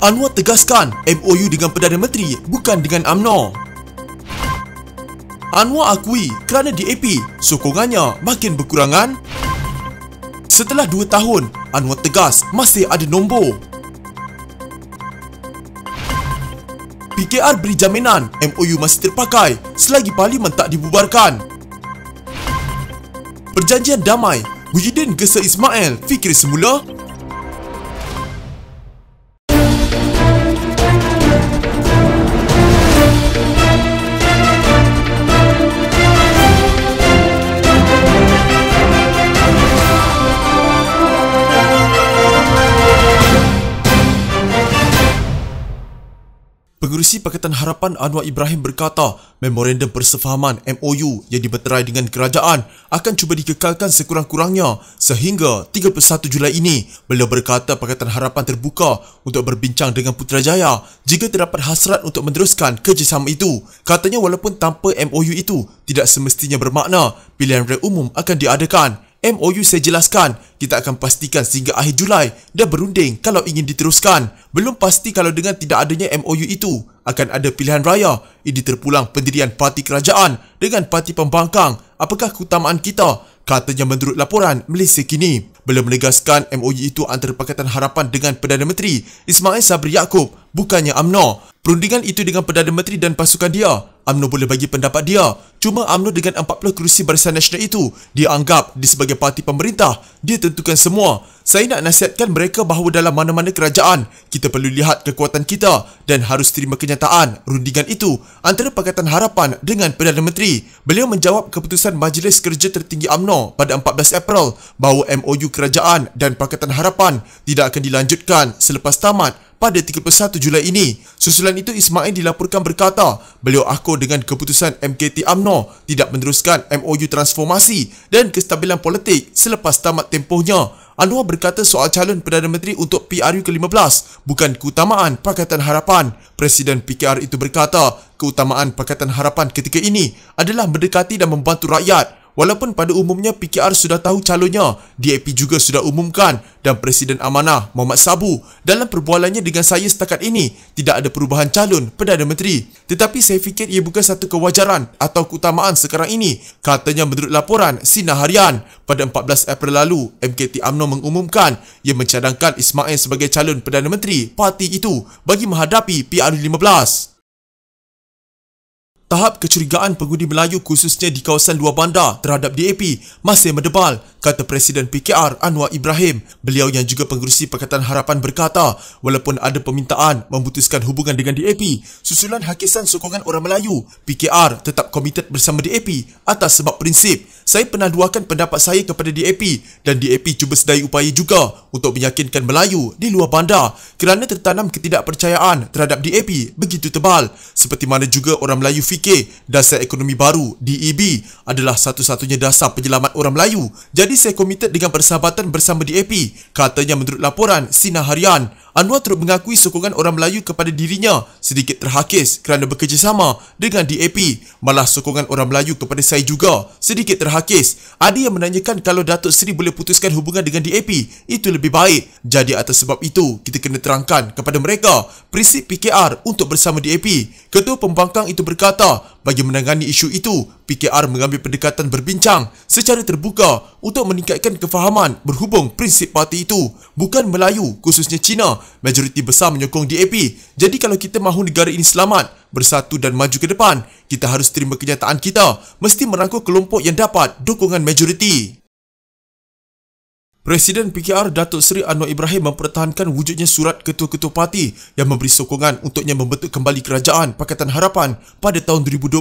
Anwar tegaskan MOU dengan Perdana Menteri bukan dengan UMNO. Anwar akui kerana DAP sokongannya makin berkurangan. Setelah 2 tahun, Anwar tegas masih ada nombor. PKR beri jaminan MOU masih terpakai selagi Parlimen tak dibubarkan. Perjanjian damai, Muhyiddin gesa Ismail fikir semula. Pengerusi Pakatan Harapan Anwar Ibrahim berkata memorandum persefahaman MOU yang dimeterai dengan kerajaan akan cuba dikekalkan sekurang-kurangnya sehingga 31 Julai ini. Beliau berkata Pakatan Harapan terbuka untuk berbincang dengan Putrajaya jika terdapat hasrat untuk meneruskan kerjasama itu. Katanya walaupun tanpa MOU itu tidak semestinya bermakna pilihan raya umum akan diadakan. MOU saya jelaskan, kita akan pastikan sehingga akhir Julai dan berunding kalau ingin diteruskan. Belum pasti kalau dengan tidak adanya MOU itu akan ada pilihan raya. Ini terpulang pendirian parti kerajaan dengan parti pembangkang. Apakah keutamaan kita? Katanya menurut laporan Malaysia Kini. Beliau menegaskan MOU itu antara Pakatan Harapan dengan Perdana Menteri Ismail Sabri Yaakob, bukannya UMNO. Perundingan itu dengan Perdana Menteri dan pasukan dia. UMNO boleh bagi pendapat dia. Cuma UMNO dengan 40 kerusi Barisan Nasional itu dianggap di sebagai parti pemerintah. Dia tentukan semua. Saya nak nasihatkan mereka bahawa dalam mana-mana kerajaan, kita perlu lihat kekuatan kita dan harus terima kenyataan rundingan itu antara Pakatan Harapan dengan Perdana Menteri. Beliau menjawab keputusan Majlis Kerja Tertinggi UMNO pada 14 April bahawa MOU kerajaan dan Pakatan Harapan tidak akan dilanjutkan selepas tamat pada 31 Julai ini. Susulan itu Ismail dilaporkan berkata, beliau akur dengan keputusan MKT UMNO tidak meneruskan MOU transformasi dan kestabilan politik selepas tamat tempohnya. Anwar berkata soal calon Perdana Menteri untuk PRU ke-15 bukan keutamaan Pakatan Harapan. Presiden PKR itu berkata, keutamaan Pakatan Harapan ketika ini adalah mendekati dan membantu rakyat. Walaupun pada umumnya PKR sudah tahu calonnya, DAP juga sudah umumkan dan Presiden Amanah Muhammad Sabu dalam perbualannya dengan saya setakat ini tidak ada perubahan calon Perdana Menteri. Tetapi saya fikir ia bukan satu kewajaran atau keutamaan sekarang ini, katanya menurut laporan Sinar Harian. Pada 14 April lalu, MKT UMNO mengumumkan ia mencadangkan Ismail sebagai calon Perdana Menteri parti itu bagi menghadapi PRU 15. Tahap kecurigaan pengundi Melayu khususnya di kawasan luar bandar terhadap DAP masih mendebal, kata Presiden PKR Anwar Ibrahim. Beliau yang juga pengerusi Pakatan Harapan berkata, walaupun ada permintaan memutuskan hubungan dengan DAP, susulan hakisan sokongan orang Melayu, PKR tetap komited bersama DAP atas sebab prinsip. Saya pernah luahkan pendapat saya kepada DAP dan DAP cuba sedaya upaya juga untuk meyakinkan Melayu di luar bandar kerana tertanam ketidakpercayaan terhadap DAP begitu tebal. Seperti mana juga orang Melayu fikir dasar ekonomi baru DEB adalah satu-satunya dasar penyelamat orang Melayu. Jadi saya komited dengan persahabatan bersama DAP, katanya menurut laporan Sinar Harian. Anwar turut mengakui sokongan orang Melayu kepada dirinya sedikit terhakis kerana bekerjasama dengan DAP. Malah sokongan orang Melayu kepada saya juga sedikit terhakis. Ada yang menanyakan kalau Datuk Seri boleh putuskan hubungan dengan DAP, itu lebih baik. Jadi atas sebab itu, kita kena terangkan kepada mereka prinsip PKR untuk bersama DAP. Ketua Pembangkang itu berkata, bagi menangani isu itu, PKR mengambil pendekatan berbincang secara terbuka untuk meningkatkan kefahaman berhubung prinsip parti itu. Bukan Melayu, khususnya Cina, majoriti besar menyokong DAP. Jadi kalau kita mahu negara ini selamat, bersatu dan maju ke depan, kita harus terima kenyataan kita mesti merangkul kelompok yang dapat dukungan majoriti. Presiden PKR Datuk Seri Anwar Ibrahim mempertahankan wujudnya surat ketua-ketua parti yang memberi sokongan untuknya membentuk kembali kerajaan Pakatan Harapan pada tahun 2020.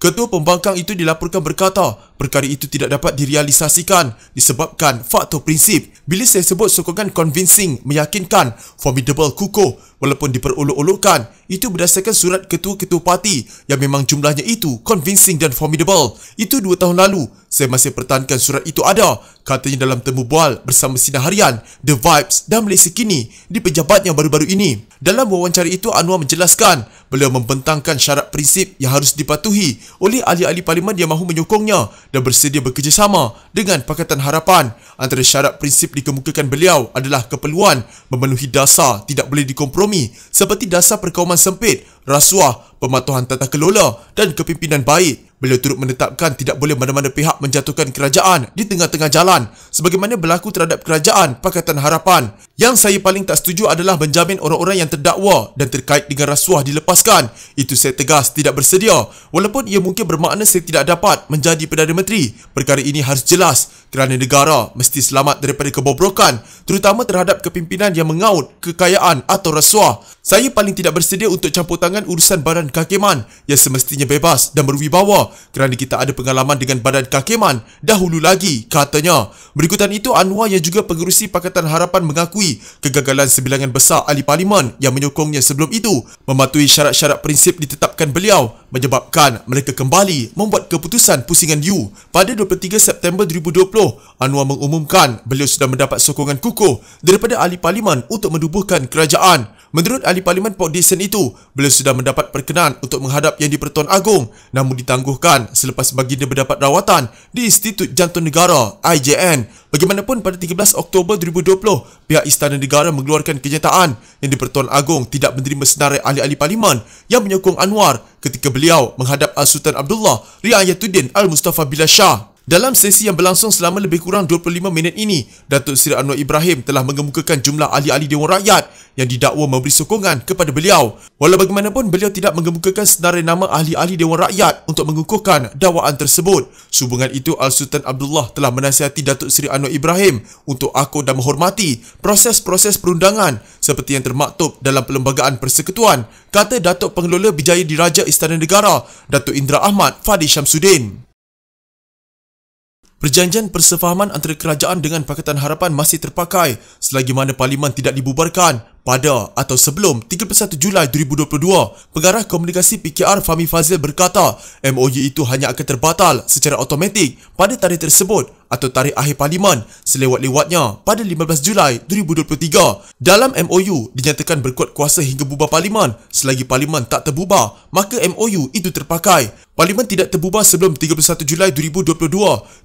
Ketua Pembangkang itu dilaporkan berkata, perkara itu tidak dapat direalisasikan disebabkan faktor prinsip. Bila saya sebut sokongan convincing, meyakinkan, formidable, kukuh, walaupun diperolok-olokkan, itu berdasarkan surat ketua-ketua parti yang memang jumlahnya itu convincing dan formidable. Itu 2 tahun lalu. Saya masih pertahankan surat itu ada, katanya dalam temu bual bersama Sinar Harian, The Vibes dan Malaysia Kini di pejabatnya baru-baru ini. Dalam wawancara itu, Anwar menjelaskan beliau membentangkan syarat prinsip yang harus dipatuhi oleh ahli-ahli parlimen yang mahu menyokongnya dan bersedia bekerjasama dengan Pakatan Harapan. Antara syarat prinsip dikemukakan beliau adalah keperluan memenuhi dasar tidak boleh dikompromi seperti dasar perkauman sempit, rasuah, pematuhan tata kelola dan kepimpinan baik. Beliau turut menetapkan tidak boleh mana-mana pihak menjatuhkan kerajaan di tengah-tengah jalan sebagaimana berlaku terhadap kerajaan Pakatan Harapan. Yang saya paling tak setuju adalah menjamin orang-orang yang terdakwa dan terkait dengan rasuah dilepaskan. Itu saya tegas tidak bersedia. Walaupun ia mungkin bermakna saya tidak dapat menjadi Perdana Menteri, perkara ini harus jelas kerana negara mesti selamat daripada kebobrokan, terutama terhadap kepimpinan yang mengaut kekayaan atau rasuah. Saya paling tidak bersedia untuk campur tangan urusan badan kehakiman yang semestinya bebas dan berwibawa kerana kita ada pengalaman dengan badan kehakiman dahulu lagi, katanya. Berikutan itu, Anwar yang juga pengerusi Pakatan Harapan mengakui kegagalan sebilangan besar ahli parlimen yang menyokongnya sebelum itu mematuhi syarat-syarat prinsip ditetapkan beliau menyebabkan mereka kembali membuat keputusan pusingan U. Pada 23 September 2020, Anwar mengumumkan beliau sudah mendapat sokongan kukuh daripada ahli parlimen untuk menubuhkan kerajaan. Menurut ahli parlimen Port Dickson itu, beliau sudah mendapat perkenan untuk menghadap Yang di-Pertuan Agong namun ditangguhkan selepas baginda mendapat rawatan di Institut Jantung Negara IJN. Bagaimanapun, pada 13 Oktober 2020, pihak Istana Negara mengeluarkan kenyataan Yang di-Pertuan Agong tidak menerima senarai ahli-ahli parlimen yang menyokong Anwar ketika beliau menghadap Al-Sultan Abdullah Riayatuddin Al-Mustafa Billah Shah. Dalam sesi yang berlangsung selama lebih kurang 25 minit ini, Datuk Seri Anwar Ibrahim telah mengemukakan jumlah ahli-ahli Dewan Rakyat yang didakwa memberi sokongan kepada beliau. Walau bagaimanapun, beliau tidak mengemukakan senarai nama ahli-ahli Dewan Rakyat untuk mengukuhkan dakwaan tersebut. Sehubungan itu, Al-Sultan Abdullah telah menasihati Datuk Seri Anwar Ibrahim untuk akur dan menghormati proses-proses perundangan seperti yang termaktub dalam Perlembagaan Persekutuan, kata Datuk Pengelola Bijaya Diraja Istana Negara, Datuk Indra Ahmad Fadi Syamsuddin. Perjanjian persefahaman antara kerajaan dengan Pakatan Harapan masih terpakai selagi mana parlimen tidak dibubarkan pada atau sebelum 31 Julai 2022. Pengarah komunikasi PKR Fahmi Fazil berkata, MOU itu hanya akan terbatal secara automatik pada tarikh tersebut atau tarikh akhir parlimen selewat-lewatnya pada 15 Julai 2023. Dalam MOU dinyatakan berkuat kuasa hingga bubar parlimen. Selagi parlimen tak terbubar, maka MOU itu terpakai. Parlimen tidak terbubar sebelum 31 Julai 2022.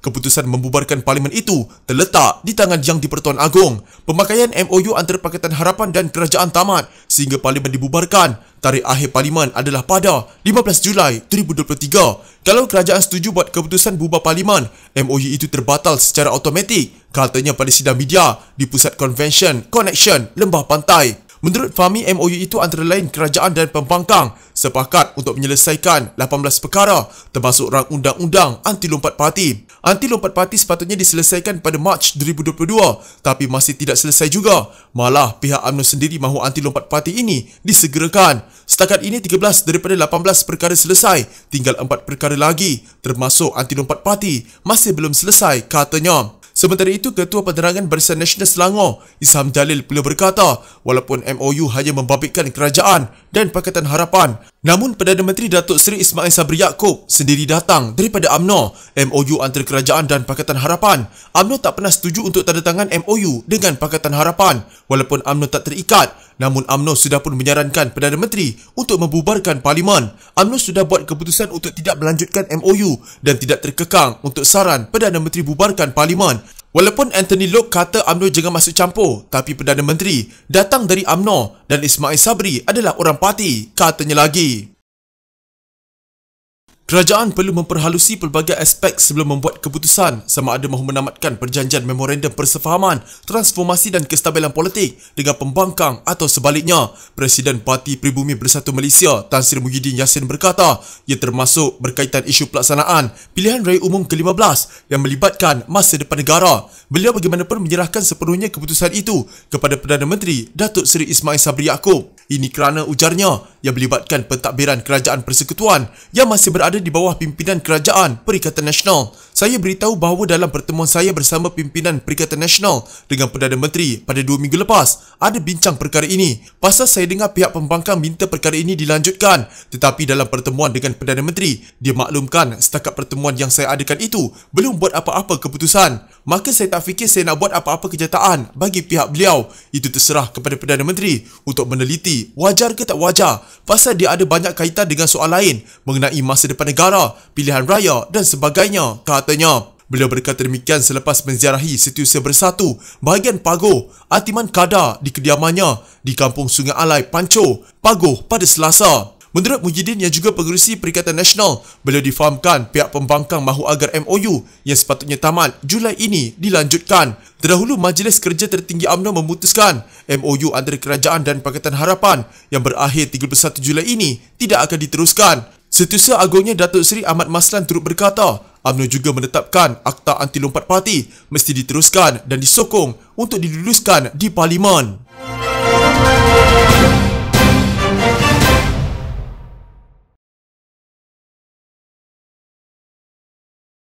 Keputusan membubarkan parlimen itu terletak di tangan Yang di-Pertuan Agong. Pemakaian MOU antara Pakatan Harapan dan kerajaan tamat sehingga parlimen dibubarkan. Tarikh akhir parlimen adalah pada 15 Julai 2023. Kalau kerajaan setuju buat keputusan bubar parlimen, MOU itu terbatal secara automatik, katanya pada sidang media di Pusat Convention Connection Lembah Pantai. Menurut Fahmi, MOU itu antara lain kerajaan dan pembangkang sepakat untuk menyelesaikan 18 perkara termasuk rang undang-undang anti-lompat parti. Anti-lompat parti sepatutnya diselesaikan pada Mac 2022 tapi masih tidak selesai juga. Malah pihak UMNO sendiri mahu anti-lompat parti ini disegerakan. Setakat ini 13 daripada 18 perkara selesai, tinggal 4 perkara lagi termasuk anti-lompat parti masih belum selesai, katanya. Sementara itu, Ketua Penerangan Barisan Nasional Selangor, Isham Jalil pula berkata, walaupun MOU hanya membabitkan kerajaan dan Pakatan Harapan, namun Perdana Menteri Datuk Seri Ismail Sabri Yaakob sendiri datang daripada UMNO. MOU antara kerajaan dan Pakatan Harapan. UMNO tak pernah setuju untuk tanda tangan MOU dengan Pakatan Harapan. Walaupun UMNO tak terikat, namun UMNO sudah pun menyarankan Perdana Menteri untuk membubarkan parlimen. UMNO sudah buat keputusan untuk tidak melanjutkan MOU dan tidak terkekang untuk saran Perdana Menteri bubarkan parlimen. Walaupun Anthony Loke kata UMNO jangan masuk campur, tapi Perdana Menteri datang dari UMNO dan Ismail Sabri adalah orang parti, katanya lagi. Kerajaan perlu memperhalusi pelbagai aspek sebelum membuat keputusan sama ada mahu menamatkan perjanjian memorandum persefahaman, transformasi dan kestabilan politik dengan pembangkang atau sebaliknya. Presiden Parti Pribumi Bersatu Malaysia, Tan Sri Muhyiddin Yassin berkata, ia termasuk berkaitan isu pelaksanaan pilihan raya umum ke-15 yang melibatkan masa depan negara. Beliau bagaimanapun menyerahkan sepenuhnya keputusan itu kepada Perdana Menteri Datuk Seri Ismail Sabri Yaakob. Ini kerana, ujarnya, yang melibatkan pentadbiran kerajaan persekutuan yang masih berada di bawah pimpinan Kerajaan Perikatan Nasional. Saya beritahu bahawa dalam pertemuan saya bersama pimpinan Perikatan Nasional dengan Perdana Menteri pada 2 minggu lepas, ada bincang perkara ini. Pasal saya dengar pihak pembangkang minta perkara ini dilanjutkan, tetapi dalam pertemuan dengan Perdana Menteri, dia maklumkan setakat pertemuan yang saya adakan itu belum buat apa-apa keputusan. Maka saya tak fikir saya nak buat apa-apa kenyataan bagi pihak beliau. Itu terserah kepada Perdana Menteri untuk meneliti wajar ke tak wajar pasal dia ada banyak kaitan dengan soal lain mengenai masa depan negara, pilihan raya dan sebagainya, katanya. Beliau berkata demikian selepas menziarahi Setiausaha Bersatu bahagian Pagoh Atiman Kadar di kediamannya di Kampung Sungai Alai, Pancoh, Pagoh pada Selasa. Menurut Muhyiddin yang juga pengerusi Perikatan Nasional, beliau difahamkan pihak pembangkang mahu agar MOU yang sepatutnya tamat Julai ini dilanjutkan. Terdahulu, Majlis Kerja Tertinggi UMNO memutuskan MOU antara kerajaan dan Pakatan Harapan yang berakhir 31 Julai ini tidak akan diteruskan. Setiausaha Agungnya Datuk Seri Ahmad Maslan turut berkata, UMNO juga menetapkan Akta Anti Lompat Parti mesti diteruskan dan disokong untuk diluluskan di Parlimen.